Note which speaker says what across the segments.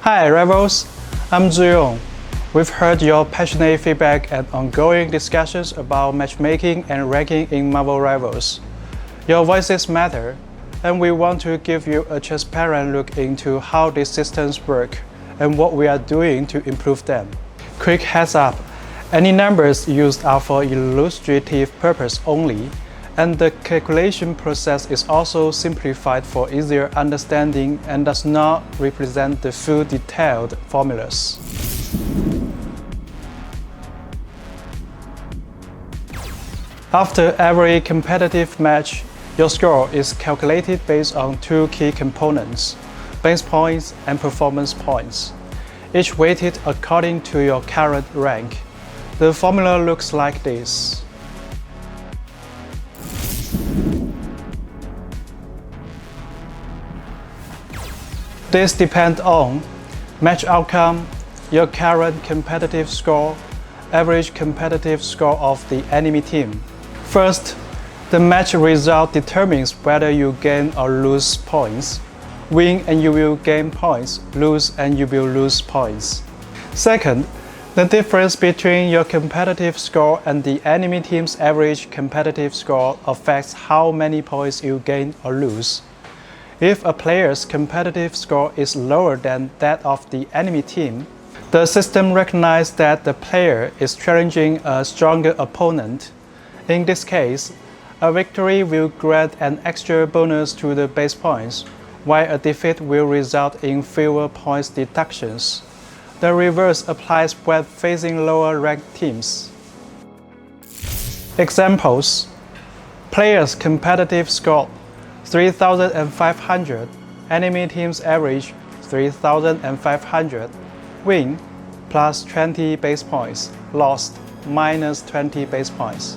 Speaker 1: Hi Rivals, I'm Zuyong. We've heard your passionate feedback and ongoing discussions about matchmaking and ranking in Marvel Rivals. Your voices matter, and we want to give you a transparent look into how these systems work and what we are doing to improve them. Quick heads up, any numbers used are for illustrative purpose only, and the calculation process is also simplified for easier understanding and does not represent the full detailed formulas. After every competitive match, your score is calculated based on two key components, base points and performance points, each weighted according to your current rank. The formula looks like this. This depends on match outcome, your current competitive score, average competitive score of the enemy team. First, the match result determines whether you gain or lose points. Win and you will gain points, lose and you will lose points. Second, the difference between your competitive score and the enemy team's average competitive score affects how many points you gain or lose. If a player's competitive score is lower than that of the enemy team, the system recognizes that the player is challenging a stronger opponent. In this case, a victory will grant an extra bonus to the base points, while a defeat will result in fewer points deductions. The reverse applies when facing lower-ranked teams. Examples: player's competitive score 3,500, enemy team's average 3,500, win plus 20 base points, lost minus 20 base points.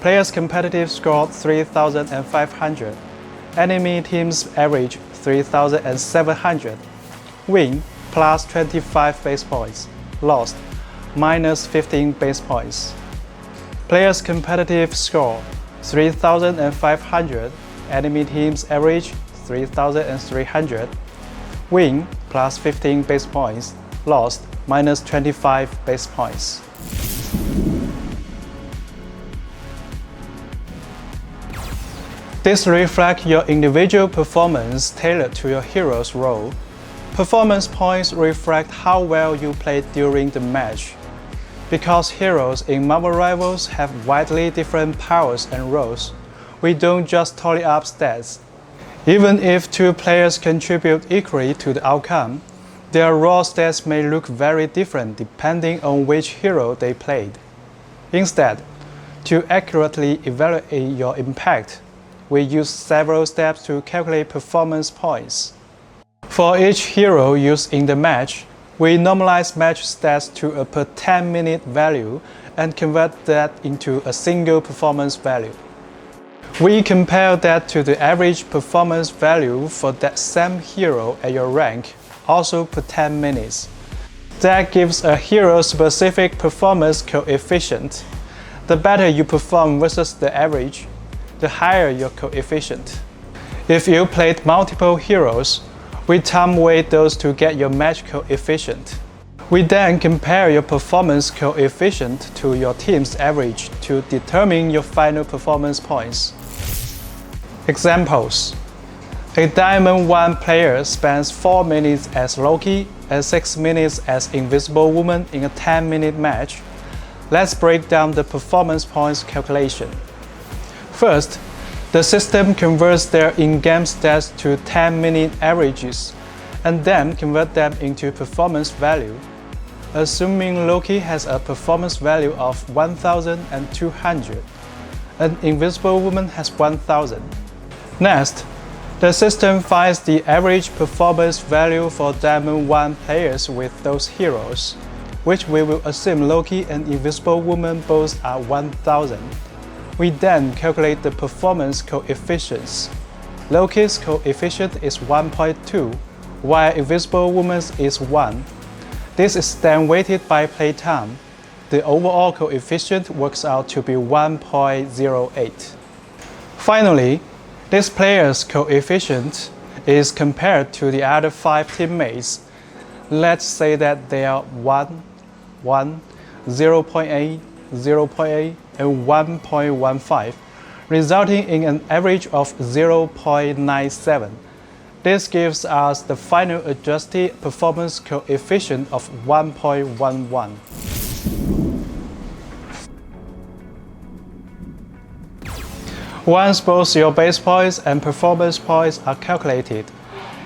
Speaker 1: Player's competitive score 3,500, enemy team's average 3,700, win plus 25 base points, lost minus 15 base points. Player's competitive score 3,500, enemy team's average 3,300, win plus 15 base points, lost minus 25 base points. This reflects your individual performance tailored to your hero's role. Performance points reflect how well you played during the match. Because heroes in Marvel Rivals have widely different powers and roles, we don't just tally up stats. Even if two players contribute equally to the outcome, their raw stats may look very different depending on which hero they played. Instead, to accurately evaluate your impact, we use several steps to calculate performance points. For each hero used in the match, we normalize match stats to a per 10-minute value and convert that into a single performance value. We compare that to the average performance value for that same hero at your rank, also per 10 minutes. That gives a hero-specific performance coefficient. The better you perform versus the average, the higher your coefficient. If you played multiple heroes, we time weight those to get your match coefficient. We then compare your performance coefficient to your team's average to determine your final performance points. Examples: a Diamond 1 player spends 4 minutes as Loki and 6 minutes as Invisible Woman in a 10-minute match. Let's break down the performance points calculation. First, the system converts their in-game stats to 10-minute averages and then convert them into performance value. Assuming Loki has a performance value of 1,200 and Invisible Woman has 1,000. Next, the system finds the average performance value for Diamond 1 players with those heroes, which we will assume Loki and Invisible Woman both are 1,000. We then calculate the performance coefficients. Loki's coefficient is 1.2, while Invisible Woman's is 1. This is then weighted by playtime. The overall coefficient works out to be 1.08. Finally, this player's coefficient is compared to the other 5 teammates Let's say that they are 1, 1, 0.8, 0.8, and 1.15, resulting in an average of 0.97. This gives us the final adjusted performance coefficient of 1.11. Once both your base points and performance points are calculated,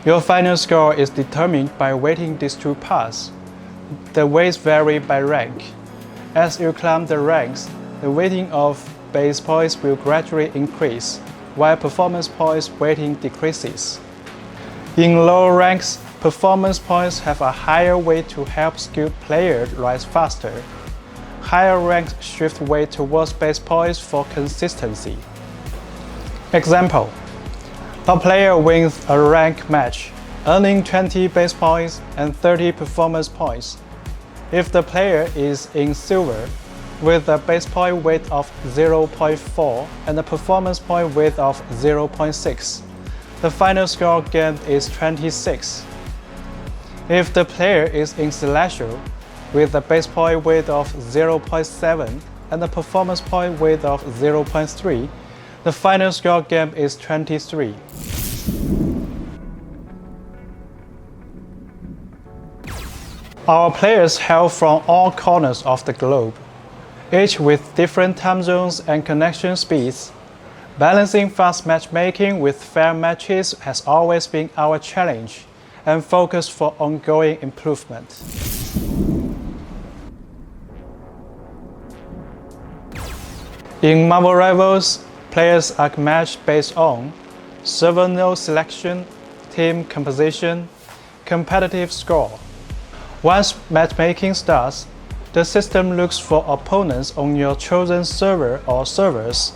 Speaker 1: your final score is determined by weighting these two parts. The weights vary by rank. As you climb the ranks, the weighting of base points will gradually increase, while performance points weighting decreases. In lower ranks, performance points have a higher weight to help skilled players rise faster. Higher ranks shift weight towards base points for consistency. Example: a player wins a rank match, earning 20 base points and 30 performance points. If the player is in silver, with a base point weight of 0.4 and a performance point weight of 0.6, the final score gained is 26. If the player is in celestial, with a base point weight of 0.7 and a performance point weight of 0.3, the final score gained is 23. Our players hail from all corners of the globe, each with different time zones and connection speeds. Balancing fast matchmaking with fair matches has always been our challenge and focus for ongoing improvement. In Marvel Rivals, players are matched based on server node selection, team composition, competitive score. Once matchmaking starts, the system looks for opponents on your chosen server or servers.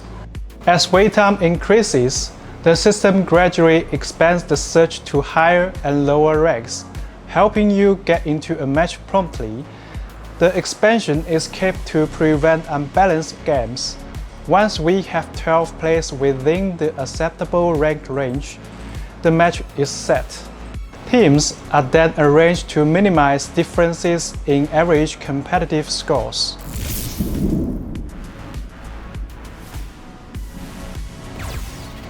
Speaker 1: As wait time increases, the system gradually expands the search to higher and lower ranks, helping you get into a match promptly. The expansion is kept to prevent unbalanced games. Once we have 12 players within the acceptable rank range, the match is set. Teams are then arranged to minimize differences in average competitive scores.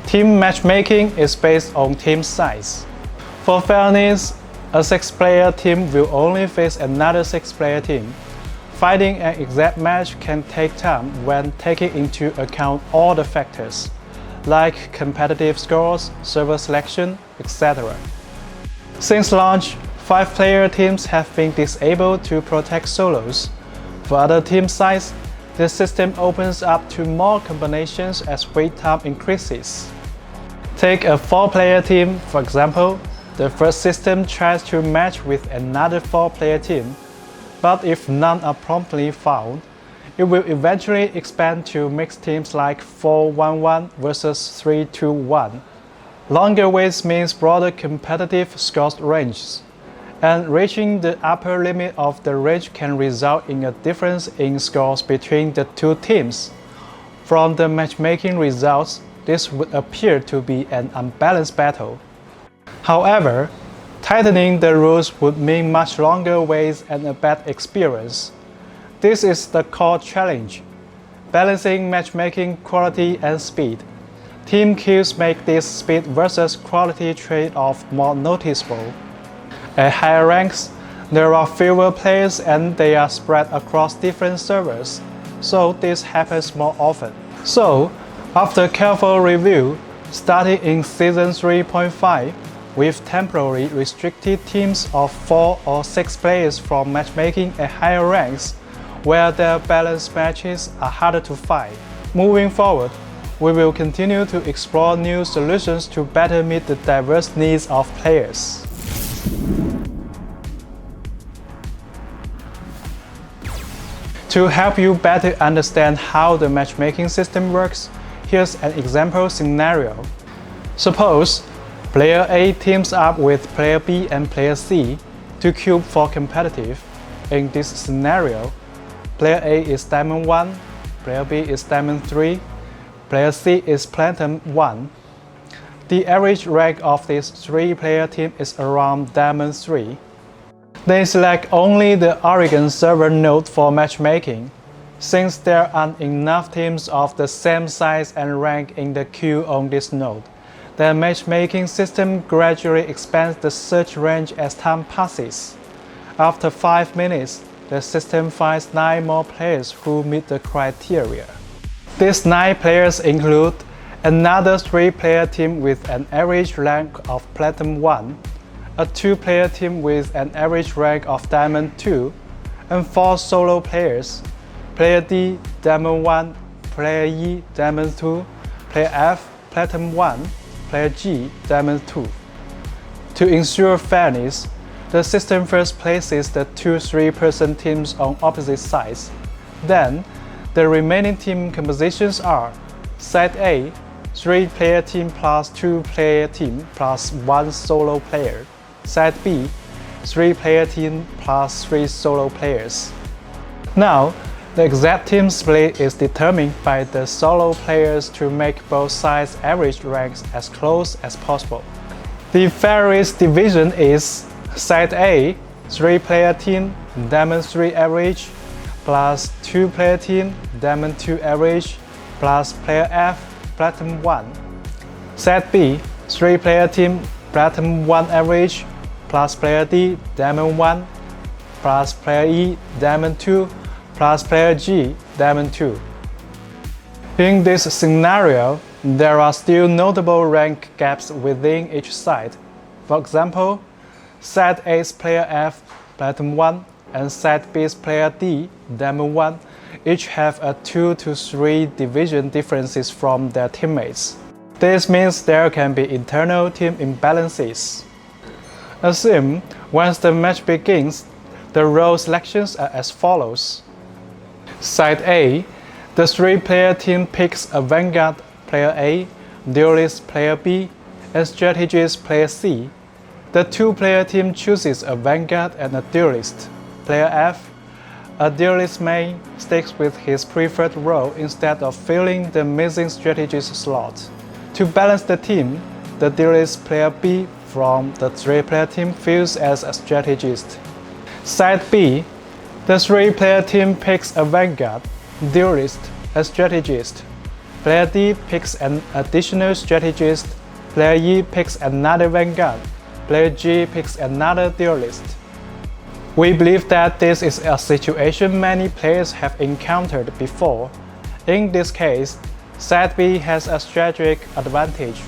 Speaker 1: Team matchmaking is based on team size. For fairness, a 6-player team will only face another 6-player team. Finding an exact match can take time when taking into account all the factors, like competitive scores, server selection, etc. Since launch, 5-player teams have been disabled to protect solos. For other team size, the system opens up to more combinations as wait time increases. Take a 4-player team, for example. The first system tries to match with another 4-player team, but if none are promptly found, it will eventually expand to mixed teams like 4-1-1 versus 3-2-1. Longer waits means broader competitive scores ranges, and reaching the upper limit of the range can result in a difference in scores between the two teams. From the matchmaking results, this would appear to be an unbalanced battle. However, tightening the rules would mean much longer waits and a bad experience. This is the core challenge: balancing matchmaking quality and speed. Team kills make this speed versus quality trade-off more noticeable. At higher ranks, there are fewer players and they are spread across different servers, so this happens more often. So, after careful review, starting in Season 3.5, we've temporarily restricted teams of 4 or 6 players from matchmaking at higher ranks, where their balanced matches are harder to find. Moving forward, we will continue to explore new solutions to better meet the diverse needs of players. To help you better understand how the matchmaking system works, here's an example scenario. Suppose Player A teams up with Player B and Player C to queue for competitive. In this scenario, Player A is Diamond 1, Player B is Diamond 3, Player C is Platinum 1. The average rank of this 3-player team is around Diamond 3. They select only the Oregon server node for matchmaking, since there aren't enough teams of the same size and rank in the queue on this node. The matchmaking system gradually expands the search range as time passes. After 5 minutes, the system finds 9 more players who meet the criteria. These 9 players include another 3-player team with an average rank of Platinum 1, a 2-player team with an average rank of Diamond 2, and 4 solo players, Player D, Diamond 1, Player E, Diamond 2, Player F, Platinum 1, Player G, Diamond 2. To ensure fairness, the system first places the 2 3-person teams on opposite sides. Then, the remaining team compositions are Side A, 3-player team plus 2-player team plus 1 solo player. Side B, 3-player team plus 3 solo players. Now, the exact team split is determined by the solo players to make both sides' average ranks as close as possible. The fairest division is Side A, 3-player team, Diamond 3 average, plus 2-player team, Diamond 2 average, plus Player F, Platinum 1. Side B, 3-player team, Platinum 1 average, plus Player D, Diamond 1, plus Player E, Diamond 2, plus Player G, Diamond 2. In this scenario, there are still notable rank gaps within each side. For example, Side A's Player F, Platinum 1, and Side B's Player D, Diamond 1, each have a 2 to 3 division differences from their teammates. This means there can be internal team imbalances. Assume once the match begins, the role selections are as follows. Side A, the 3-player team picks a Vanguard Player A, Duelist Player B, and Strategist Player C. The 2-player team chooses a Vanguard and a Duelist. Player F, a Duelist main, sticks with his preferred role instead of filling the missing Strategist slot. To balance the team, the Duelist Player B from the 3-player team fills as a Strategist. Side B, the 3-player team picks a Vanguard, Duelist, a Strategist. Player D picks an additional Strategist. Player E picks another Vanguard. Player G picks another Duelist. We believe that this is a situation many players have encountered before. In this case, Side B has a strategic advantage,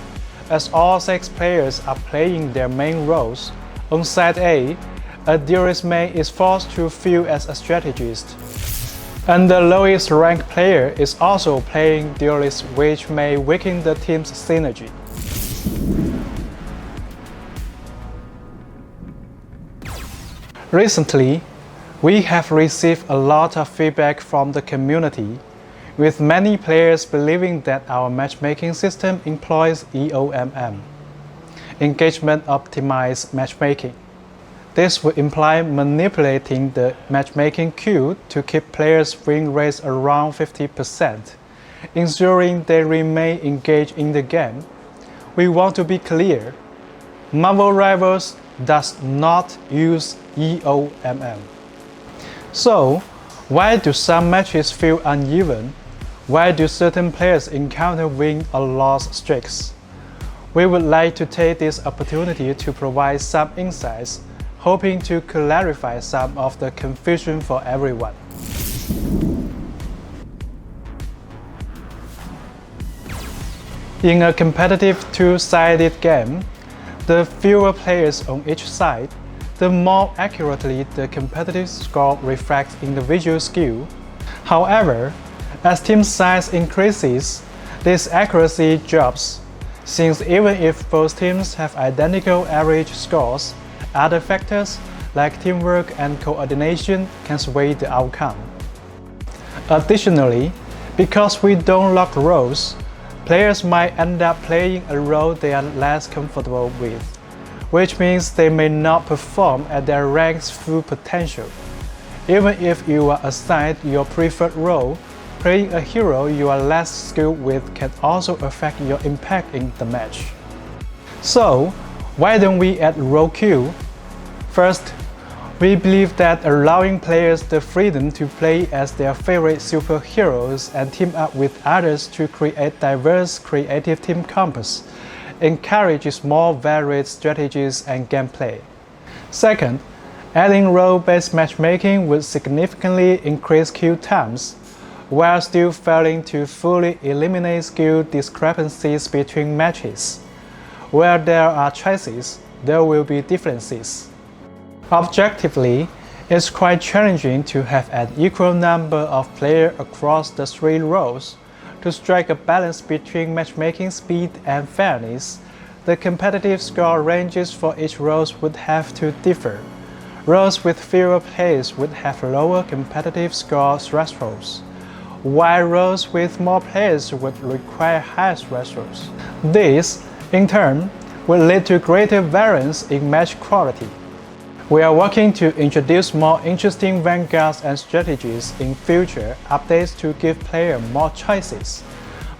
Speaker 1: as all 6 players are playing their main roles. On Side A, a Duelist main is forced to fill as a Strategist. And the lowest ranked player is also playing Duelist, which may weaken the team's synergy. Recently, we have received a lot of feedback from the community, with many players believing that our matchmaking system employs EOMM, Engagement Optimized Matchmaking. This would imply manipulating the matchmaking queue to keep players' win rates around 50%, ensuring they remain engaged in the game. We want to be clear, Marvel Rivals does not use EOMM. So, why do some matches feel uneven? Why do certain players encounter win or loss streaks? We would like to take this opportunity to provide some insights, hoping to clarify some of the confusion for everyone. In a competitive two-sided game, the fewer players on each side, the more accurately the competitive score reflects individual skill. However, as team size increases, this accuracy drops, since even if both teams have identical average scores, other factors like teamwork and coordination can sway the outcome. Additionally, because we don't lock roles, players might end up playing a role they are less comfortable with, which means they may not perform at their rank's full potential. Even if you are assigned your preferred role, playing a hero you are less skilled with can also affect your impact in the match. So, why don't we add role queue? First, We believe that allowing players the freedom to play as their favorite superheroes and team up with others to create diverse creative team combos encourages more varied strategies and gameplay. Second, adding role-based matchmaking would significantly increase queue times, while still failing to fully eliminate skill discrepancies between matches. Where there are choices, there will be differences. Objectively, it's quite challenging to have an equal number of players across the three roles. To strike a balance between matchmaking speed and fairness, the competitive score ranges for each role would have to differ. Roles with fewer players would have lower competitive score thresholds, while roles with more players would require higher thresholds. This, in turn, will lead to greater variance in match quality. We are working to introduce more interesting vanguards and strategies in future updates to give players more choices,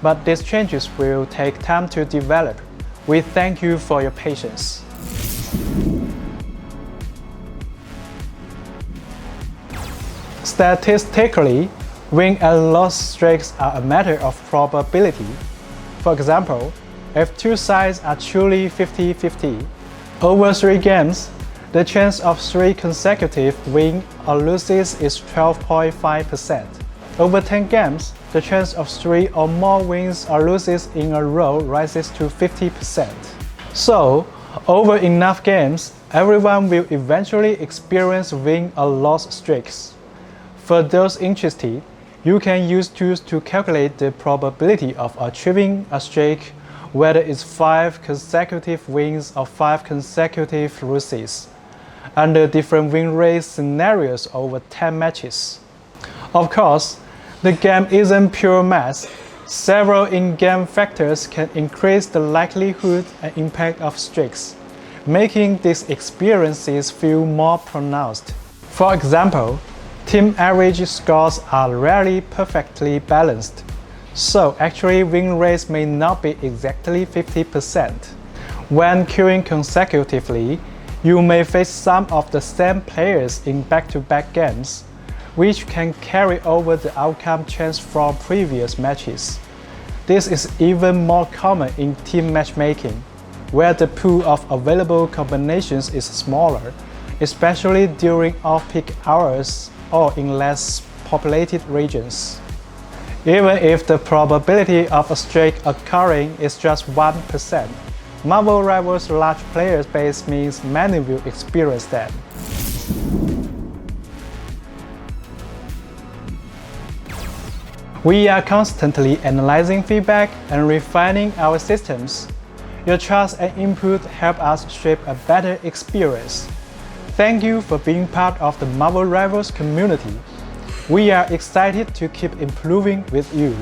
Speaker 1: but these changes will take time to develop. We thank you for your patience. Statistically, win and loss streaks are a matter of probability. For example, if two sides are truly 50-50, over 3 games, the chance of 3 consecutive wins or losses is 12.5%. Over 10 games, the chance of 3 or more wins or losses in a row rises to 50%. So, over enough games, everyone will eventually experience win or loss streaks. For those interested, you can use tools to calculate the probability of achieving a streak, whether it's 5 consecutive wins or 5 consecutive losses, under different win rate scenarios over 10 matches. Of course, the game isn't pure math. Several in-game factors can increase the likelihood and impact of streaks, making these experiences feel more pronounced. For example, team average scores are rarely perfectly balanced, so actually win rates may not be exactly 50%. When queuing consecutively, you may face some of the same players in back-to-back games, which can carry over the outcome chance from previous matches. This is even more common in team matchmaking, where the pool of available combinations is smaller, especially during off-peak hours or in less populated regions. Even if the probability of a streak occurring is just 1%, Marvel Rivals' large player base means many will experience them. We are constantly analyzing feedback and refining our systems. Your trust and input help us shape a better experience. Thank you for being part of the Marvel Rivals community. We are excited to keep improving with you.